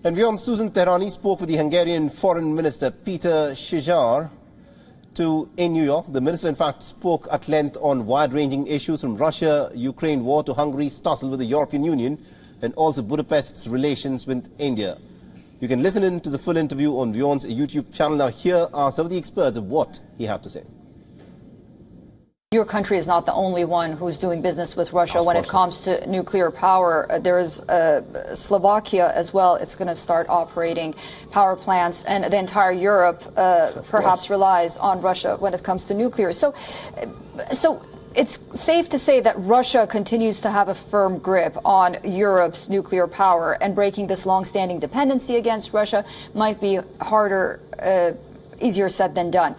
And WION Susan Tehrani spoke with the Hungarian Foreign Minister Peter Szijjarto in New York. The minister, in fact, spoke at length on wide-ranging issues from Russia-Ukraine war to Hungary's tussle with the European Union and also Budapest's relations with India. You can listen in to the full interview on WION's YouTube channel. Now, here are some of the experts of what he had to say. Your country is not the only one who's doing business with Russia when it comes to nuclear power. There's Slovakia as well. It's going to start operating power plants, and the entire Europe perhaps relies on Russia when it comes to nuclear. So it's safe to say that Russia continues to have a firm grip on Europe's nuclear power, and breaking this long-standing dependency against Russia might be harder, easier said than done.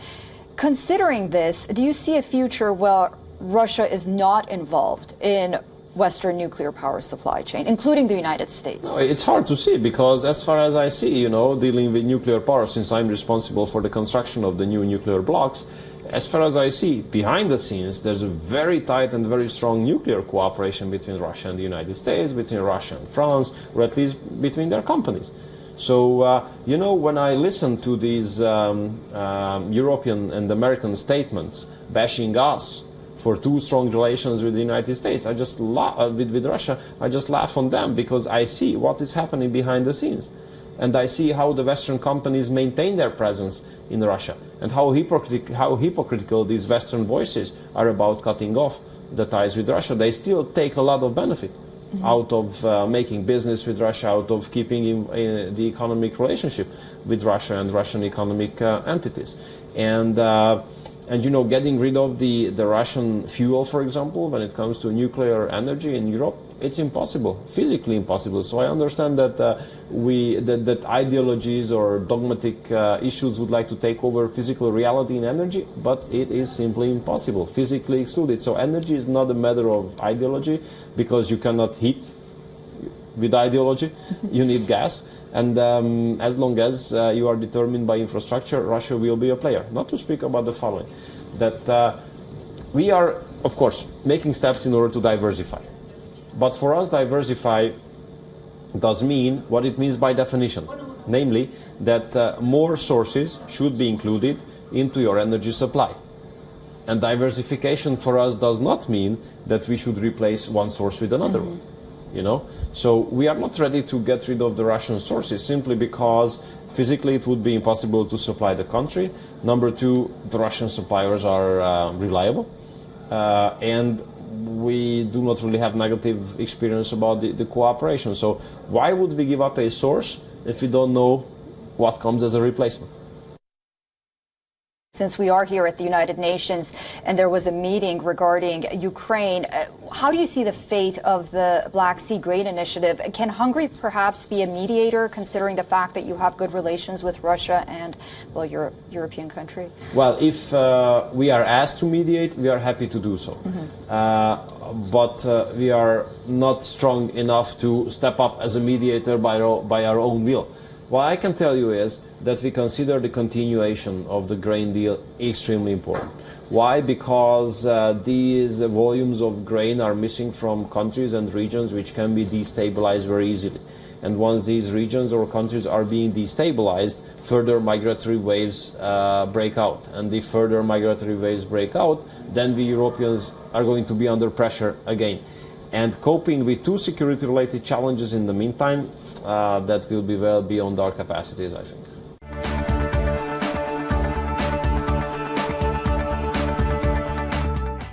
Considering this, do you see a future where Russia is not involved in Western nuclear power supply chain, including the United States? It's hard to see, because as far as I see, dealing with nuclear power, since I'm responsible for the construction of the new nuclear blocks, as far as I see, behind the scenes, there's a very tight and very strong nuclear cooperation between Russia and the United States, between Russia and France, or at least between their companies. So, when I listen to these European and American statements bashing us for too strong relations with the United States, I just with Russia, I just laugh on them, because I see what is happening behind the scenes. And I see how the Western companies maintain their presence in Russia, and how hypocritical these Western voices are about cutting off the ties with Russia. They still take a lot of benefit out of making business with Russia, out of keeping the economic relationship with Russia and Russian economic entities. And getting rid of the Russian fuel, for example, when it comes to nuclear energy in Europe, it's impossible, physically impossible. So I understand that that ideologies or dogmatic issues would like to take over physical reality in energy, but it is simply impossible, physically excluded. So energy is not a matter of ideology, because you cannot heat with ideology. You need gas. And as long as you are determined by infrastructure, Russia will be a player. Not to speak about the following, that we are, of course, making steps in order to diversify. But for us, diversify does mean what it means by definition, namely that more sources should be included into your energy supply. And diversification for us does not mean that we should replace one source with another one. So we are not ready to get rid of the Russian sources, simply because physically it would be impossible to supply the country. Number two, the Russian suppliers are reliable, and we do not really have negative experience about the cooperation. So why would we give up a source if we don't know what comes as a replacement? Since we are here at the United Nations and there was a meeting regarding Ukraine, how do you see the fate of the Black Sea Grain Initiative? Can Hungary perhaps be a mediator, considering the fact that you have good relations with Russia and, well, you're a European country? Well, if we are asked to mediate, we are happy to do so. But we are not strong enough to step up as a mediator by our own will. What I can tell you is that we consider the continuation of the grain deal extremely important. Why? Because these volumes of grain are missing from countries and regions which can be destabilized very easily. And once these regions or countries are being destabilized, further migratory waves break out. And if further migratory waves break out, then we Europeans are going to be under pressure again. And coping with two security-related challenges in the meantime, that will be well beyond our capacities, I think.